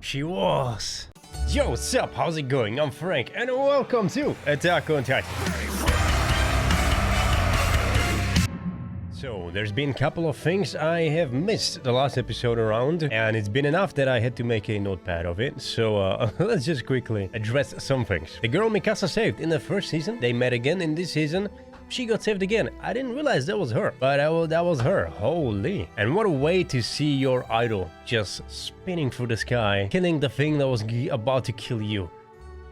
She was. Yo, what's up? How's it going? I'm Frank, and welcome to Attack on Titan. So, there's been a couple of things I have missed the last episode around, and it's been enough that I had to make a notepad of it, so let's just quickly address some things. The girl Mikasa saved in the first season, they met again in this season. She got saved again. I didn't realize that was her, but that was her. Holy. And what a way to see your idol just spinning through the sky, killing the thing that was about to kill you.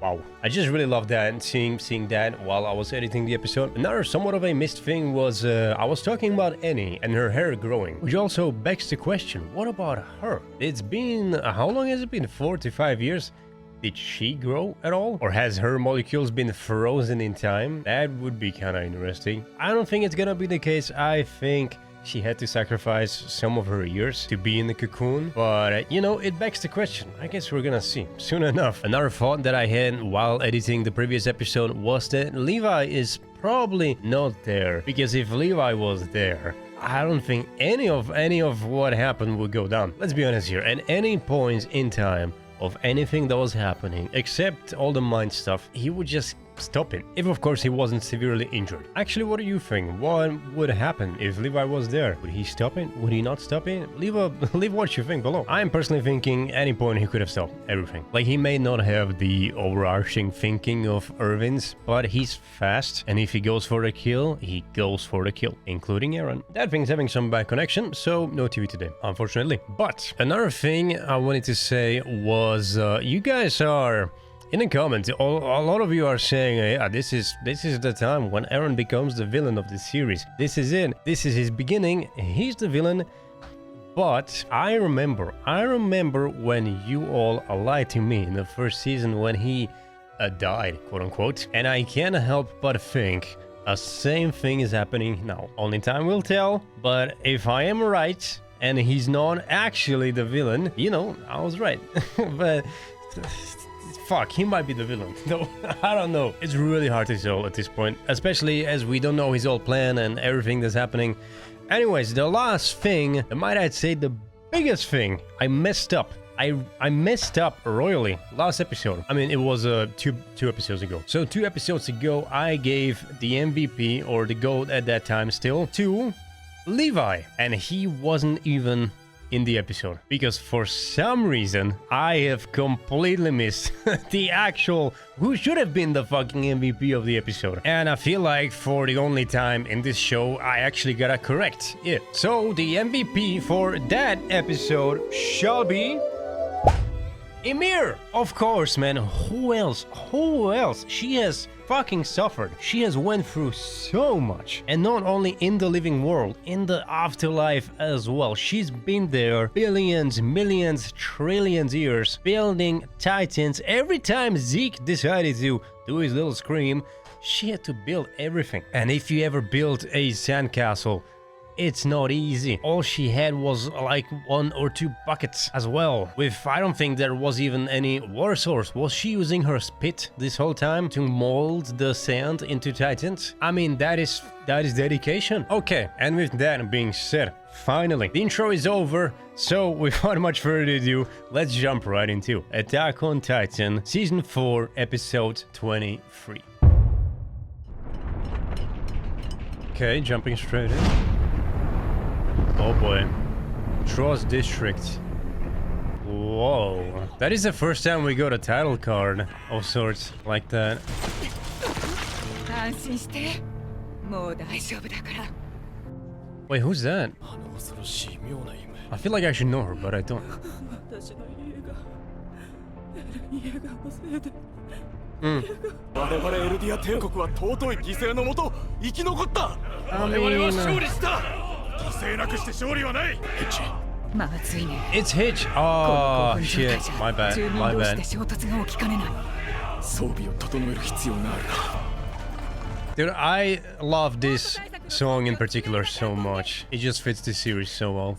Wow. I just really loved that, seeing that while I was editing the episode. Another somewhat of a missed thing was I was talking about Annie and her hair growing, which also begs the question, what about her? It's been, how long has it been? 4 to 5 years? Did she grow at all? Or has her molecules been frozen in time? That would be kind of interesting. I don't think it's gonna be the case. I think she had to sacrifice some of her years to be in the cocoon. But, you know, it begs the question. I guess we're gonna see soon enough. Another thought that I had while editing the previous episode was that Levi is probably not there. Because if Levi was there, I don't think any of what happened would go down. Let's be honest here. At any point in time of anything that was happening, except all the mind stuff, he would just stop it. If of course he wasn't severely injured. Actually, what do you think? What would happen if Levi was there? Would he stop it? Would he not stop it? Leave what you think below. I'm personally thinking any point he could have stopped everything. Like, he may not have the overarching thinking of Irvin's, but he's fast, and if he goes for the kill, he goes for the kill, including Eren. That thing's having some bad connection, so no TV today, unfortunately. But another thing I wanted to say was you guys are in the comments, a lot of you are saying, yeah, this is the time when Eren becomes the villain of the series. This is it. This is his beginning. He's the villain. But I remember when you all lied to me in the first season when he died, quote unquote. And I can't help but think the same thing is happening now. Only time will tell. But if I am right and he's not actually the villain, you know, I was right. But fuck, he might be the villain. No, I don't know. It's really hard to tell at this point, especially as we don't know his whole plan and everything that's happening. Anyways, the last thing, might I say the biggest thing, I messed up. I messed up royally last episode. I mean, it was two episodes ago. So 2 episodes ago, I gave the MVP, or the GOAT at that time still, to Levi. And he wasn't even in the episode, because for some reason I have completely missed the actual who should have been the fucking MVP of the episode. And I feel like for the only time in this show I actually gotta correct it. So the MVP for that episode shall be Ymir! Of course, man. Who else? She has fucking suffered. She has went through so much. And not only in the living world, in the afterlife as well. She's been there billions, millions, trillions years, building titans. Every time Zeke decided to do his little scream, she had to build everything. And if you ever built a sandcastle, it's not easy. All she had was like 1 or 2 buckets as well. I don't think there was even any water source. Was she using her spit this whole time to mold the sand into titans? I mean, that is dedication. Okay, and with that being said, finally, the intro is over. So without much further ado, let's jump right into Attack on Titan, Season 4, Episode 23. Okay, jumping straight in. Oh boy. Trust District. Whoa. That is the first time we got a title card of sorts like that. Wait, who's that? I feel like I should know her, but I don't. It's Hitch. Oh shit, my bad. Dude, I love this song in particular so much. It just fits the series so well.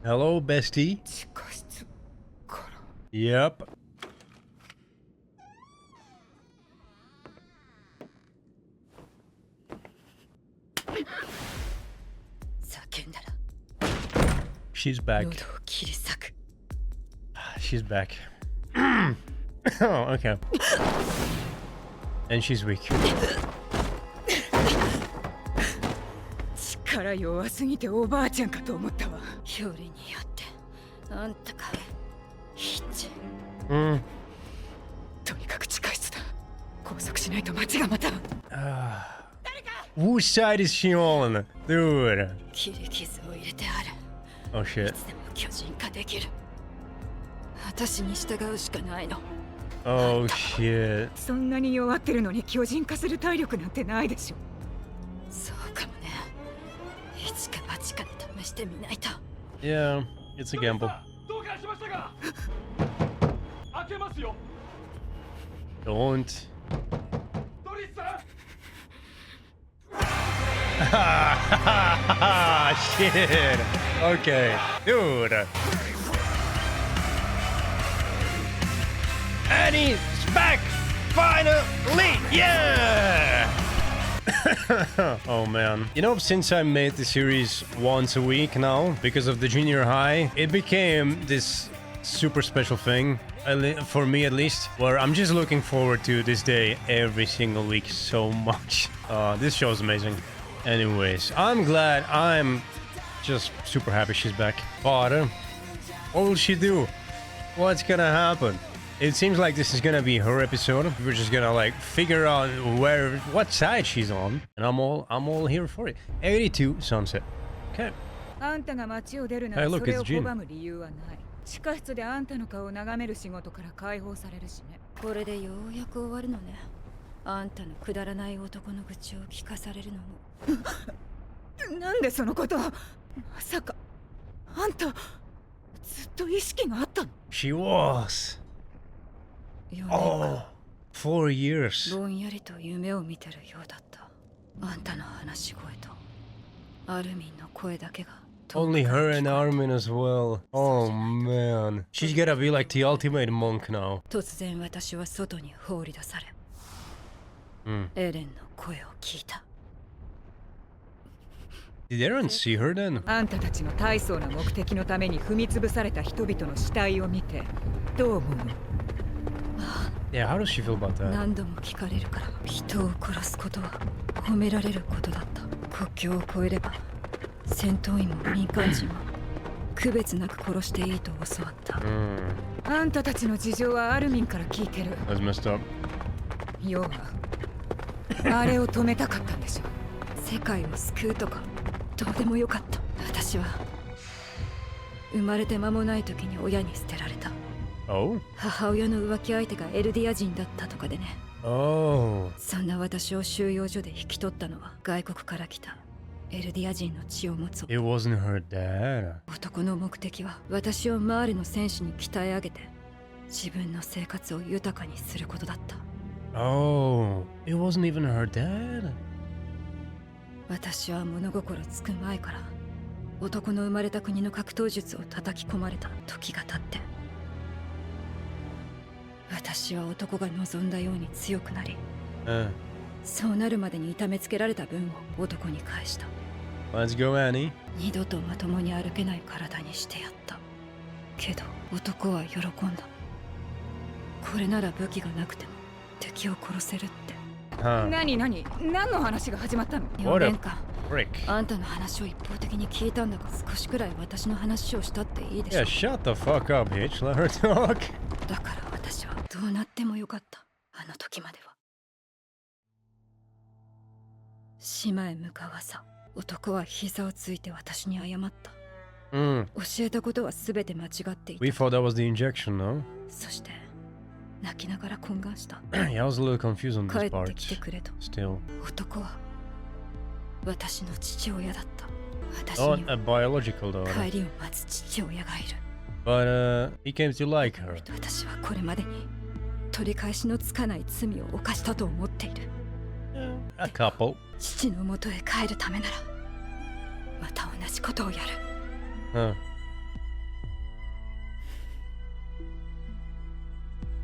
Hello, bestie. Yep. She's back. She's back. Oh, okay. And she's weak. 力弱すぎておばあちゃんかと思ったわ。よりによってあんたかヒッチ。とにかく地下室だ。拘束しないと街がまた。Whose side is she on? Dude. 切り傷を入れてある。Oh shit. いつでも巨人化できる。私に従うしかないの。Oh shit. そんなに弱ってるのに巨人化する体力なんてないでしょ。そうかもね。一か八かで試してみないと。Yeah, it's a gamble. Don't. Shit. Okay, dude. And he's back! Finally! Yeah! Oh man. You know, since I made the series once a week now, because of the junior high, it became this super special thing, for me at least, where I'm just looking forward to this day every single week so much. This show is amazing. Anyways, I'm glad. I'm just super happy she's back. But what will she do? What's gonna happen? It seems like this is gonna be her episode. We're just gonna like figure out what side she's on, and I'm all here for it. 82 Sunset. Okay. Hey, look, it's Jin. 地下室であんたの顔を眺める仕事から解放されるしね。これでようやく終わるのね。あんたのくだらない男の愚痴を聞かされるのも。なんでそのことを。まさかあんたずっと意識があったの。 She was. Oh, 4 years. ぼんやりと夢を見てるようだった。あんたの話し声とアルミンの声だけが。Only her and Armin as well. Oh man. She's gotta be like the ultimate monk now. 突然私は外に放り出され、エレンの声を聞いた。 Did Eren see her then? あんたたちの大層な目的のために踏み潰された人々の死体を見てどう思う？ Yeah, how does she feel about that? 何度も聞かれるから、人を殺すことは褒められることだった。国境を越えれば戦闘員も民間人も区別なく殺していいと教わった。あんたたちの事情はアルミンから聞いてる。 That's messed up. 要はあれを止めたかったんでしょ。世界を救うとかどうでもよかった。私は生まれて間もない時に親に捨てられた。Oh? 母親の浮気相手がエルディア人だったとかでね。Oh. そんな私を収容所で引き取ったのは外国から来たエルディア人の血を持つ。 It wasn't her dad. 男の目的は私をマーレの戦士に鍛え上げて自分の生活を豊かにすることだった。 Oh, it wasn't even her dad. 私は物心つく前から男の生まれた国の格闘術を叩き込まれた時が経って、私は男が望んだように強くなり、そうなるまでに痛めつけられた分を男に返した。 Let's go, Annie. 二度とまともに歩けない体にしてやった。けど男は喜んだ。これなら武器がなくても敵を殺せるって。何の話が始まったの？4年間あんたの話を一方的に聞いたんだが、少しくらい私の話をしたっていいでしょ。 Yeah, shut the fuck up, bitch. Let her talk. だから私はどうなってもよかった。あの時までは。島へ向かう朝、男は膝をついて私に謝った。教えたことは全て間違っていた。 We thought that was the injection, no? そして泣きながら懇願した。 Yeah, I was a little confused on 帰 this って part. きてくれと。 Still. 男は私の父親だった。私 Not に a は biological daughter. 帰りを待つ父親がいる。 But he came to like her. 私はこれまでに取り返しのつかない罪を犯したと思っている。 A couple. 父の元へ帰るためならまた同じことをやる。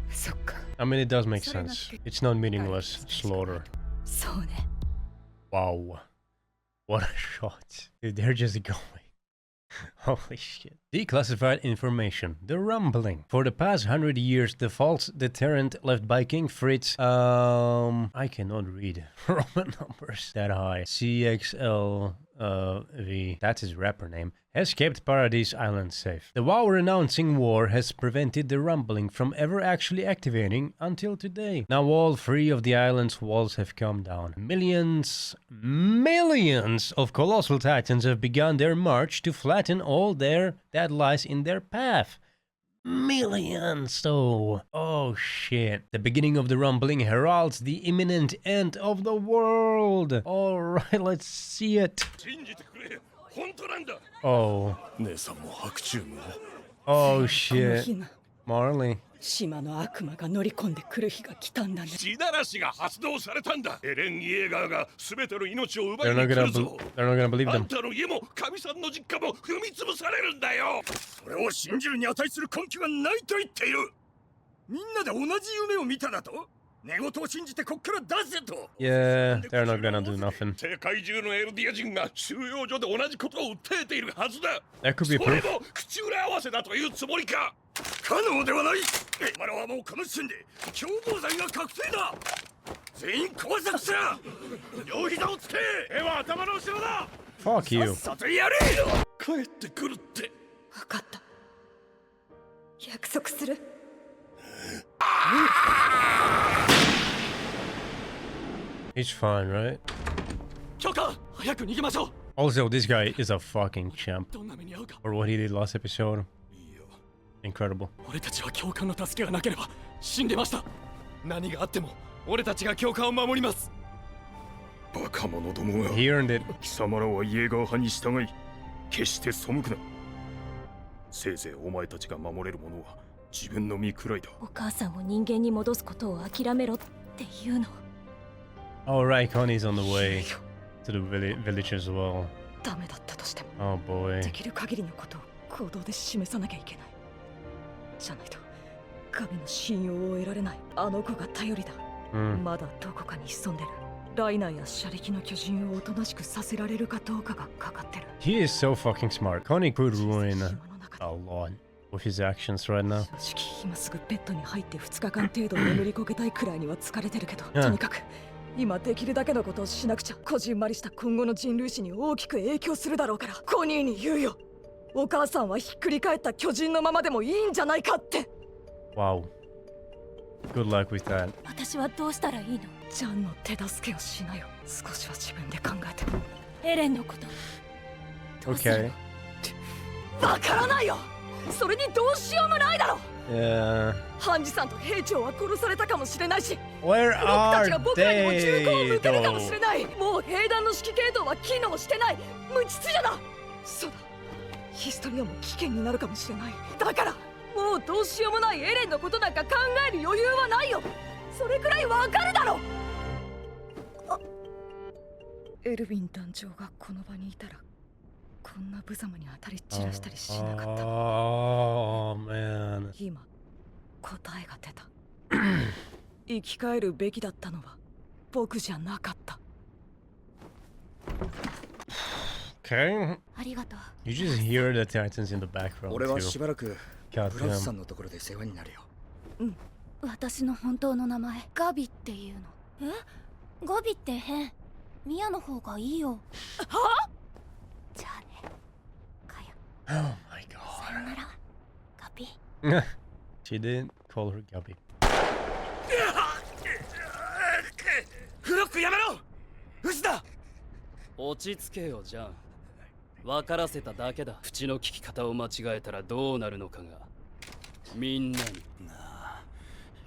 そっか。 I mean, it does make sense. It's not meaningless slaughter. そうね。 Wow. What a shot. Dude, they're just going. Holy shit. Declassified information. The rumbling. For the past 100 years, the false deterrent left by King Fritz, I cannot read Roman numbers that high. CXLV, that's his rapper name, has kept Paradise Island safe. The WoW-renouncing war has prevented the rumbling from ever actually activating until today. Now all 3 of the island's walls have come down. Millions of colossal titans have begun their march to flatten all that lies in their path. Millions, though. Oh shit. The beginning of the rumbling heralds the imminent end of the world. Alright, let's see it. Oh. Oh shit. Marley. 島の悪魔が乗り込んでくる日が来たんだね。地ならしが発動されたんだ。エレン・イエーガーが全ての命を奪いに来るぞ。They're not gonna believe あ them. んたの家も神さんの実家も踏み潰されるんだよ。それを信じるに値する根拠がないと言っている。みんなで同じ夢を見ただと。寝言を信じてこっから出せと。Yeah, they're not gonna do nothing. 世界中のエルディア人が収容所で同じことを訴えているはずだ。That could be それ proof. も口裏合わせだというつもりか。可能ではない。今のはもうこの時点で共謀罪が確定だ。全員拘束しろ。両膝をつけ。手は頭の後ろだ。Fuck you. さっさとやれ。帰ってくるって。分かった。約束する。He's fine, right? 許可。早く逃げましょう。 Also, this guy is a fucking champ どんな目に遭うか。 for what he did last episode. Incredible. 俺たちは教官の助けがなければ死んでました。何があっても俺たちが教官を守ります。バカ者どもが。 He earned it. 貴様らはイエーガー派に従い、決して背くな。せいぜいお前たちが守れるものは自分の身くらいだ。お母さんを人間に戻すことを諦めろっていうの。 Alright, Connie's on the way to the village as well. ダメだったとしても、 Oh boy. できる限りのことを行動で示さなきゃいけない。じゃないと神の信用を得られない。あの子が頼りだ。まだどこかに潜んでる。ライナーや車力の巨人をおとなしくさせられるかどうかがかかってる。 He is so fucking smart. Connie could ruin a lot with his actions right now. 正直今すぐベッドに入って2日間程度眠りこけたいくらいには疲れてるけど、とにかく今できるだけのことをしなくちゃ。こじんまりした今後の人類史に大きく影響するだろうから、コニーに言うよ。お母さんはひっくり返った巨人のままでもいいんじゃないかって。 Wow. Good luck with that. 私はどうしたらいいの？ジャンの手助けをしなよ。少しは自分で考えて。エレンのこと。Okay. わからないよ。それにどうしようもないだろ。Yeah. ハンジさんと兵長は殺されたかもしれないし、 Where 僕たち are が僕らにも銃口を they 向けるかもしれ though? ない。もう兵団の指揮系統は機能してない。無秩序だ。そうだ。ヒストリアも危険になるかもしれない。だからもうどうしようもないエレンのことなんか考える余裕はないよ。それくらいわかるだろ。エルヴィン団長がこの場にいたらこんな無様に当たり散らしたりしなかった。 Oh man. 今答えが出た。生き返るべきだったのは僕じゃなかった。 Okay. ありがとう。 You just hear the Titans in the background 俺は too. しばらく God ブラスさ damn. んのところで世話になるよ。私の本当の名前ガビっていうの。ガビって変。ミヤの方がいいよ。は？じゃあね。かや。 Oh my さよなら。ガビ。god. She did call her Gabby. フロックやめろ。嘘だ。落ち着けよジャン。分からせただけだ。口の利き方を間違えたらどうなるのかがみんなに。なあ、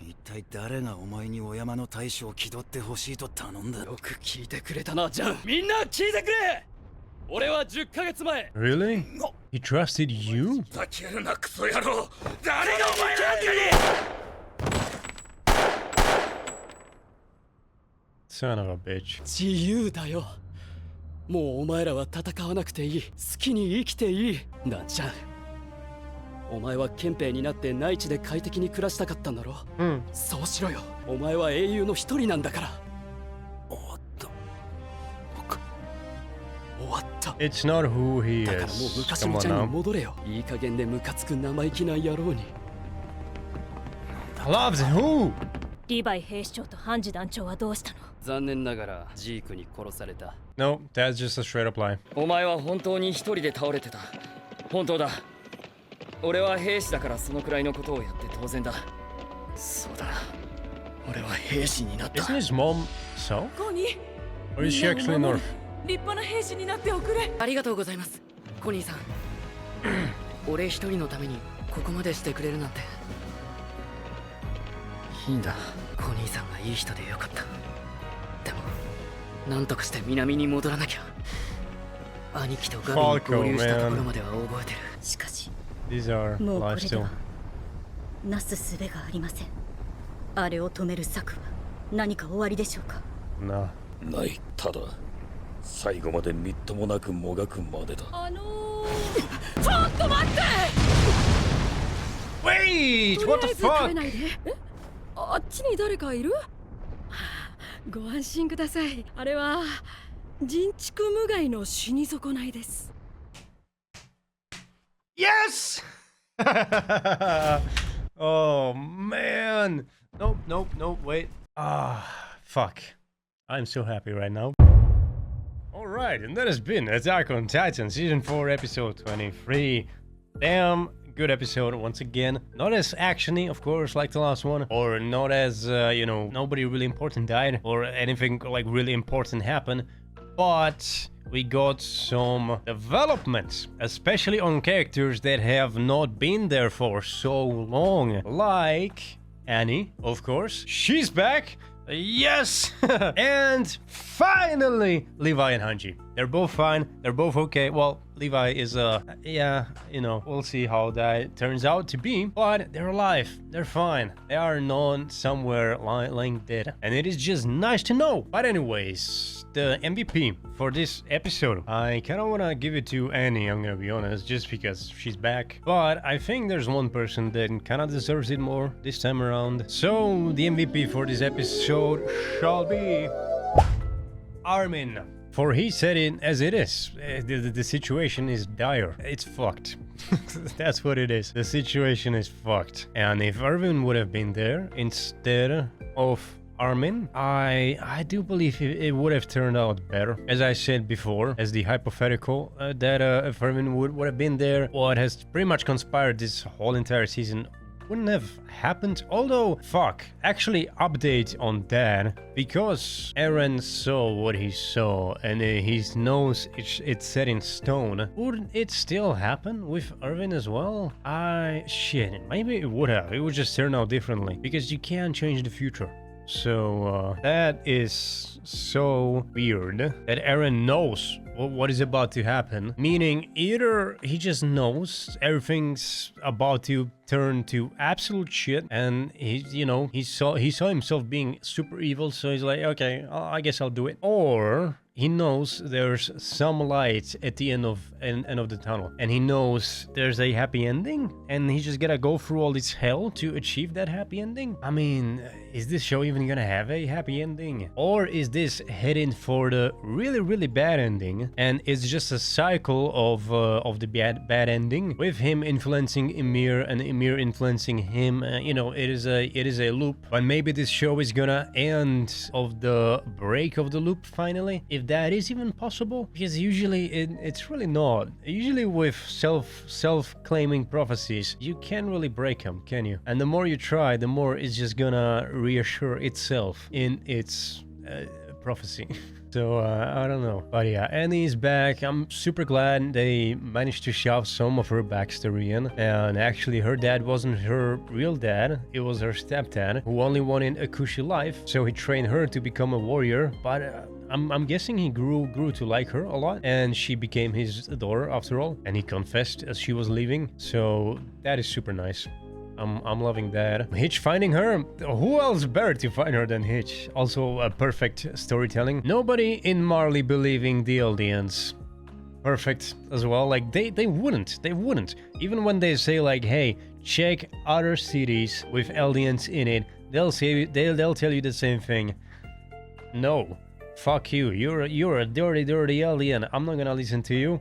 一体誰がお前にお山の大将を気取ってほしいと頼んだ。よく聞いてくれたなジャン。みんな聞いてくれ。俺は10ヶ月前。 Really? He trusted you? ふざけるなクソ野郎。誰がお前なんかに。Son of a bitch. 自由だよ。もうお前らは戦わなくていい。好きに生きていい。なジャン。お前は憲兵になって内地で快適に暮らしたかったんだろ。そうしろよ。お前は英雄の一人なんだから。おっと。終わった。It's not who he だからもう is. 昔 Come の on ちゃんに now. 戻れよ。いい加減でムカつく生意気な野郎に。Loves who? リヴァイ兵士長とハンジ団長はどうしたの？残念ながらジークに殺された。No, that's just a straight up lie. お前は本当に一人で倒れてた。本当だ。俺は兵士だからそのくらいのことをやって当然だ。そうだ。俺は兵士になった。 Isn't his mom so? コニー Or is she actually North? 立派な兵士になっておくれ。ありがとうございます、コニーさん。俺一人のためにここまでしてくれるなんて。いいんだ、コニーさんがいい人でよかった。でも、なんとかして南に戻らなきゃ。兄貴とガビに合流したところまでは覚えてる。しかし、 These are もうこ live れで still. はなすすべがありません。あれを止める策は何か終わりでしょうか？ No. ない。ただ最後までみっともなくもがくまでだ。ちょっと待って。 Wait! What the とりあえず fuck? 食べないで。あっちに誰かいる？ご安心ください。あれは人畜無害の死に損ないです。 Yes! Oh man! Nope, nope, nope, wait. Ah, fuck. I'm so happy right now. Alright, and that has been Attack on Titan Season 4 Episode 23. Damn good episode once again. Not as actiony, of course, like the last one. Or not as, you know, nobody really important died. Or anything like really important happened. But we got some developments, especially on characters that have not been there for so long. Like Annie, of course. She's back! Yes! And finally, Levi and Hanji. They're both fine. They're both okay. Well, Levi is, yeah, you know, we'll see how that turns out to be. But they're alive. They're fine. They are not somewhere lying dead. And it is just nice to know. But anyways, the MVP for this episode, I kind of want to give it to Annie, I'm gonna be honest, just because she's back. But I think there's one person that kind of deserves it more this time around. So the MVP for this episode shall be Armin. For he said it as it is. The situation is dire. It's fucked. That's what it is. The situation is fucked. And if Irvin would have been there instead of Armin, I do believe it would have turned out better. As I said before, as the hypothetical, that if Irvin would have been there, what has pretty much conspired this whole entire season wouldn't have happened. Although, fuck, actually update on that, because Eren saw what he saw and he knows it's set in stone. Would it still happen with Irvin as well? Shit, maybe it would have. It would just turn out differently, because you can't change the future. So that is so weird that Eren knows what is about to happen, meaning either he just knows everything's about to turn to absolute shit, and he saw himself being super evil, so he's like, okay, I guess I'll do it, or he knows there's some light at the end of the tunnel, and he knows there's a happy ending, and he just gotta go through all this hell to achieve that happy ending. I mean, is this show even gonna have a happy ending, or is this heading for the really, really bad ending, and it's just a cycle of the bad ending, with him influencing Ymir and Ymir influencing him? It is a loop, but maybe this show is gonna end of the break of the loop finally, if that is even possible, because usually it's really not. Usually with self-claiming prophecies, you can't really break them, can you? And the more you try, the more it's just gonna reassure itself in its prophecy. So, I don't know. But yeah, Annie's back. I'm super glad they managed to shove some of her backstory in. And actually, her dad wasn't her real dad. It was her stepdad, who only wanted a cushy life. So he trained her to become a warrior. But I'm guessing he grew to like her a lot. And she became his daughter, after all. And he confessed as she was leaving. So that is super nice. I'm loving that. Hitch finding her? Who else better to find her than Hitch? Also a perfect storytelling. Nobody in Marley believing the audience. Perfect as well. Like they wouldn't. Even when they say like, hey, check other cities with Eldians in it, they'll tell you the same thing. No. fuck you. You're a dirty alien. I'm not gonna listen to you.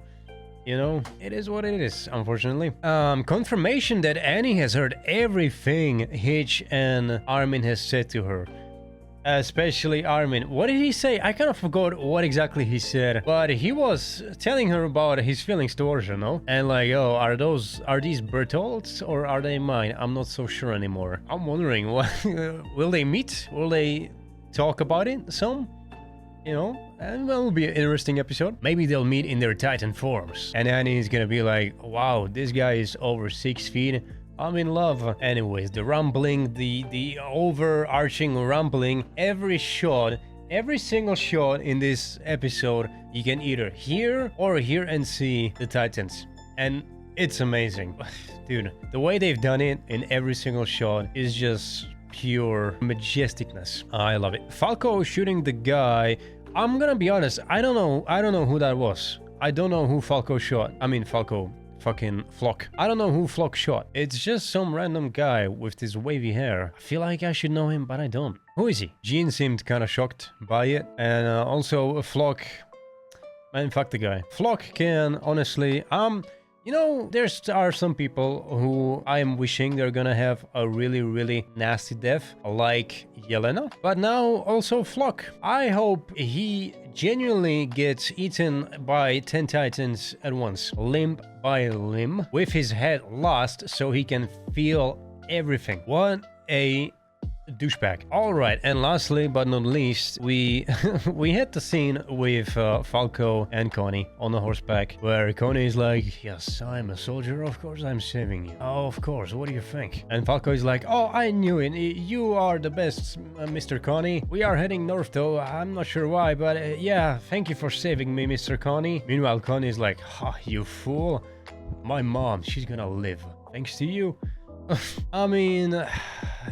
You know, it is what it is, unfortunately. Confirmation that Annie has heard everything Hitch and Armin has said to her. Especially Armin. What did he say? I kind of forgot what exactly he said. But he was telling her about his feelings towards her, no? And like, oh, are these Bertolt's or are they mine? I'm not so sure anymore. I'm wondering, what will they meet? Will they talk about it some? You know? And that will be an interesting episode. Maybe they'll meet in their Titan forms. And Annie is gonna be like, wow, this guy is over 6 feet. I'm in love. Anyways, the rumbling, the overarching rumbling, every single shot in this episode, you can either hear and see the Titans. And it's amazing. Dude, the way they've done it in every single shot is just pure majesticness. I love it. Falco shooting the guy. I'm gonna be honest, I don't know who that was. I don't know who Falco shot. I mean, Falco. Fucking Flock. I don't know who Flock shot. It's just some random guy with this wavy hair. I feel like I should know him, but I don't. Who is he? Jean seemed kind of shocked by it. And also Flock. Man, fuck the guy. Flock can honestly... You know, there are some people who I am wishing they're gonna have a really, really nasty death, like Yelena. But now also Flock. I hope he genuinely gets eaten by 10 Titans at once, limb by limb, with his head lost so he can feel everything. What a douchebag. All right, and lastly but not least, we had the scene with Falco and Connie on the horseback, where Connie is like, yes, I'm a soldier, of course I'm saving you. Oh, of course, what do you think? And Falco is like, oh, I knew it, you are the best, Mr. Connie. We are heading north though, I'm not sure why, but yeah, thank you for saving me, Mr. Connie. Meanwhile, Connie is like, ha, you fool. My mom, she's gonna live, thanks to you. I mean,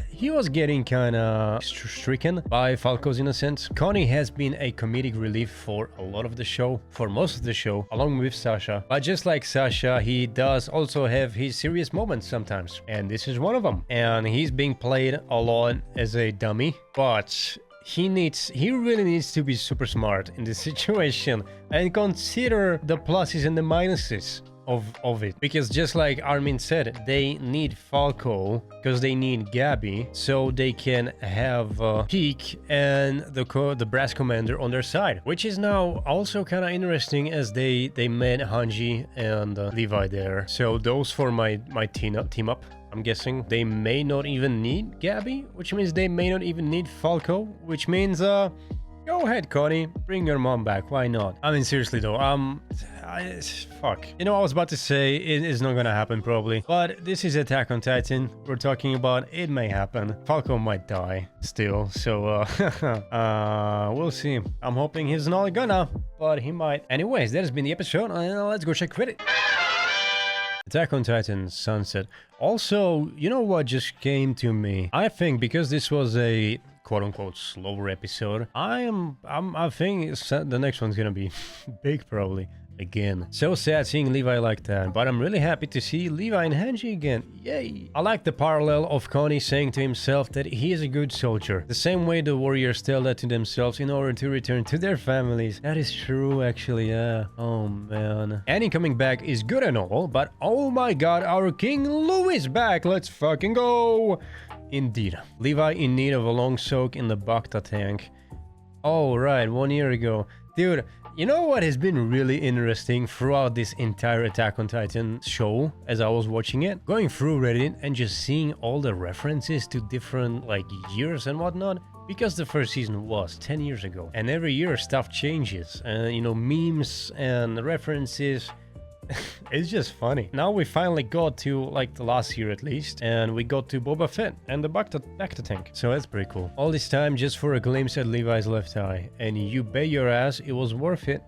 he was getting kind of stricken by Falco's innocence. Connie has been a comedic relief for a lot of the show, for most of the show, along with Sasha. But just like Sasha, he does also have his serious moments sometimes. And this is one of them. And he's being played a lot as a dummy. But he really needs to be super smart in this situation and consider the pluses and the minuses of it, because just like Armin said, they need Falco because they need Gabby so they can have Peak and the brass commander on their side, which is now also kind of interesting as they met Hanji and Levi there. So those for my team up. I'm guessing they may not even need Gabby, which means they may not even need Falco, which means go ahead, Connie, bring your mom back, why not? I mean, seriously though, fuck. You know, I was about to say it is not gonna happen probably, but this is Attack on Titan we're talking about. It may happen. Falco might die still, so we'll see. I'm hoping he's not gonna, but he might. Anyways, that has been the episode, and let's go check credit. Attack on Titan Sunset. Also, you know what just came to me? I think because this was a quote-unquote slower episode, I think the next one's gonna be big probably again. So sad seeing Levi like that, but I'm really happy to see Levi and Hanji again. Yay! I like the parallel of Connie saying to himself that he is a good soldier, the same way the warriors tell that to themselves in order to return to their families. That is true, actually, yeah. Oh man. Annie coming back is good and all, but oh my god, our King Louis is back. Let's fucking go! Indeed. Levi in need of a long soak in the Bacta tank. Oh, right, 1 year ago. Dude, you know what has been really interesting throughout this entire Attack on Titan show as I was watching it? Going through Reddit and just seeing all the references to different, like, years and whatnot. Because the first season was 10 years ago. And every year stuff changes. You know, memes and references. It's just funny. Now we finally got to, like, the last year at least, and we got to Boba Fett and the Bacta tank. So that's pretty cool. All this time just for a glimpse at Levi's left eye. And you bet your ass it was worth it.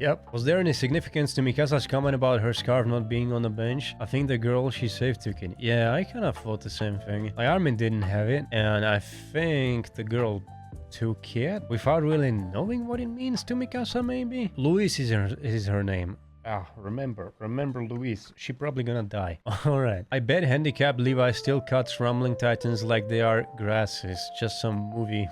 Yep. Was there any significance to Mikasa's comment about her scarf not being on the bench? I think the girl she saved took it. Yeah, I kind of thought the same thing. Like, Armin didn't have it, and I think the girl took it without really knowing what it means to Mikasa, maybe? Louis is her name. Remember Louise. She probably gonna die. Alright. I bet handicapped Levi still cuts rumbling titans like they are grasses. Just some moving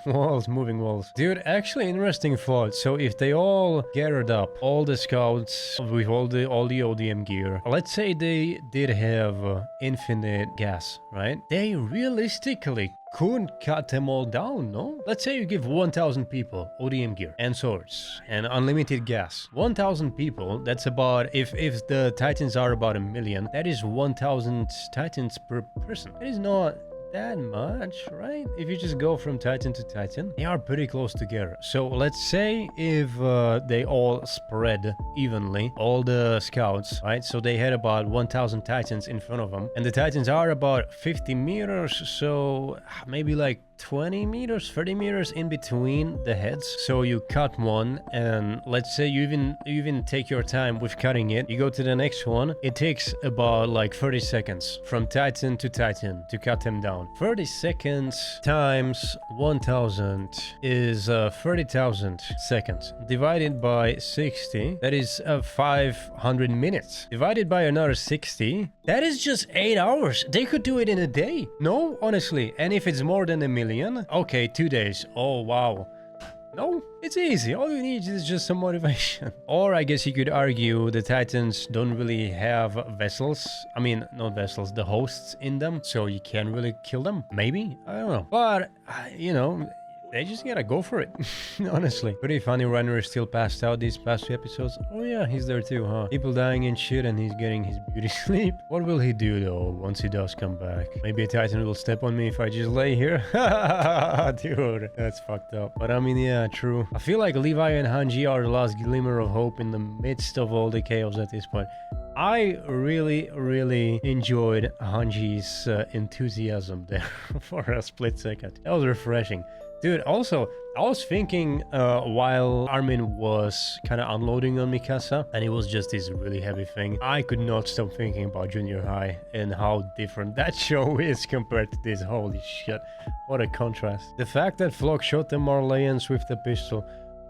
walls. Dude, actually interesting thought. So if they all gathered up, all the scouts with all the ODM gear, let's say they did have infinite gas, right? They realistically couldn't cut them all down, no? Let's say you give 1,000 people ODM gear and swords and unlimited gas. 1,000 people, that's about, if the titans are about 1 million, that is 1,000 titans per person. That is not that much, right? If you just go from titan to titan, they are pretty close together. So let's say if they all spread evenly, all the scouts, right? So they had about 1,000 titans in front of them, and the titans are about 50 meters, so maybe like 20 meters, 30 meters in between the heads. So you cut one, and let's say you even take your time with cutting it. You go to the next one. It takes about like 30 seconds from titan to titan to cut them down. 30 seconds times 1,000 is 30,000 seconds. Divided by 60, that is 500 minutes. Divided by another 60, that is just 8 hours. They could do it in a day. No, honestly. And if it's more than 1 million, okay, 2 days. Oh, wow. No, it's easy. All you need is just some motivation. Or I guess you could argue the titans don't really have vessels. I mean, not vessels, the hosts in them. So you can't really kill them. Maybe? I don't know. But, you know, they just gotta go for it. Honestly. Pretty funny. Runner is still passed out these past 2 episodes. Oh yeah, he's there too, huh? People dying and shit, and he's getting his beauty sleep. What will he do though once he does come back? Maybe a titan will step on me if I just lay here. Dude, that's fucked up. But I mean, yeah, true. I feel like Levi and Hanji are the last glimmer of hope in the midst of all the chaos at this point. I really enjoyed Hanji's enthusiasm there for a split second. That was refreshing. Dude, also, I was thinking while Armin was kind of unloading on Mikasa, and it was just this really heavy thing, I could not stop thinking about Junior High and how different that show is compared to this. Holy shit, what a contrast. The fact that Flock shot the Marleyans with the pistol.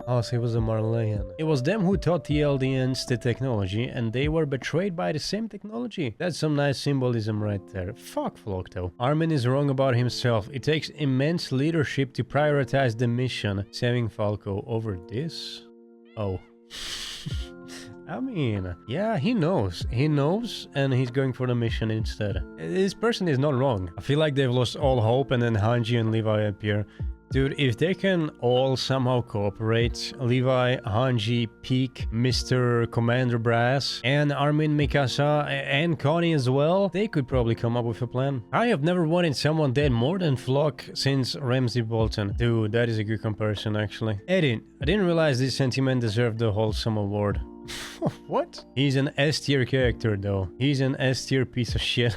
Oh, so he was a Marleyan. It was them who taught the Eldians the technology, and they were betrayed by the same technology. That's some nice symbolism right there. Fuck Flock though. Armin is wrong about himself. It takes immense leadership to prioritize the mission, saving Falco over this. Oh. I mean, yeah, he knows. He knows, and he's going for the mission instead. This person is not wrong. I feel like they've lost all hope, and then Hanji and Levi appear. Dude, if they can all somehow cooperate, Levi, Hanji, Peak, Mr. Commander Brass, and Armin, Mikasa, and Connie as well, they could probably come up with a plan. I have never wanted someone dead more than Flock since Ramsay Bolton. Dude, that is a good comparison, actually. Edit, I didn't realize this sentiment deserved the wholesome award. What? He's an S-tier character though. He's an S-tier piece of shit.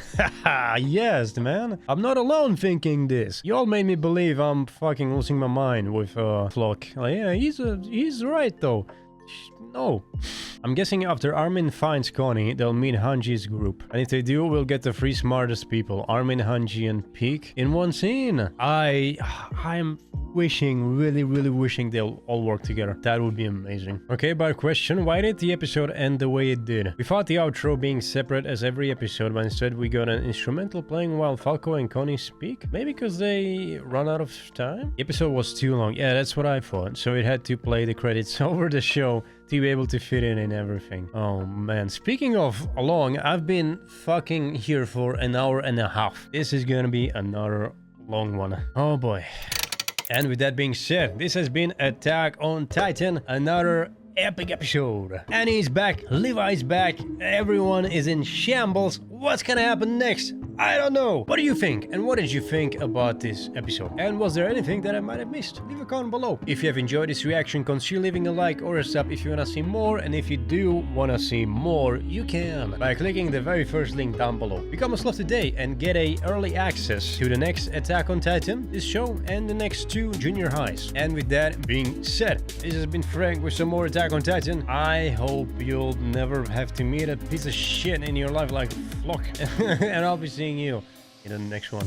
Yes, man. I'm not alone thinking this. You all made me believe I'm fucking losing my mind with Flock. Like, yeah, he's right though. No. I'm guessing after Armin finds Connie, they'll meet Hanji's group. And if they do, we'll get the 3 smartest people, Armin, Hanji, and Peak, in one scene. I'm really wishing they'll all work together. That would be amazing. Okay, but question, why did the episode end the way it did? We thought the outro being separate as every episode, but instead we got an instrumental playing while Falco and Connie speak? Maybe because they run out of time? The episode was too long. Yeah, that's what I thought. So it had to play the credits over the show to be able to fit in everything. Oh man, speaking of long, I've been fucking here for an hour and a half. This is gonna be another long one. Oh boy. And with that being said, this has been Attack on Titan, another epic episode. Annie's back, Levi's back, everyone is in shambles. What's gonna happen next? I don't know. What do you think? And what did you think about this episode? And was there anything that I might have missed? Leave a comment below. If you have enjoyed this reaction, consider leaving a like or a sub if you wanna see more. And if you do wanna see more, you can by clicking the very first link down below. Become a slot today and get early access to the next Attack on Titan, this show, and the next 2 Junior Highs. And with that being said, this has been Frank with some more Attack on Titan. I hope you'll never have to meet a piece of shit in your life like Flock. And I'll be seeing you in the next one.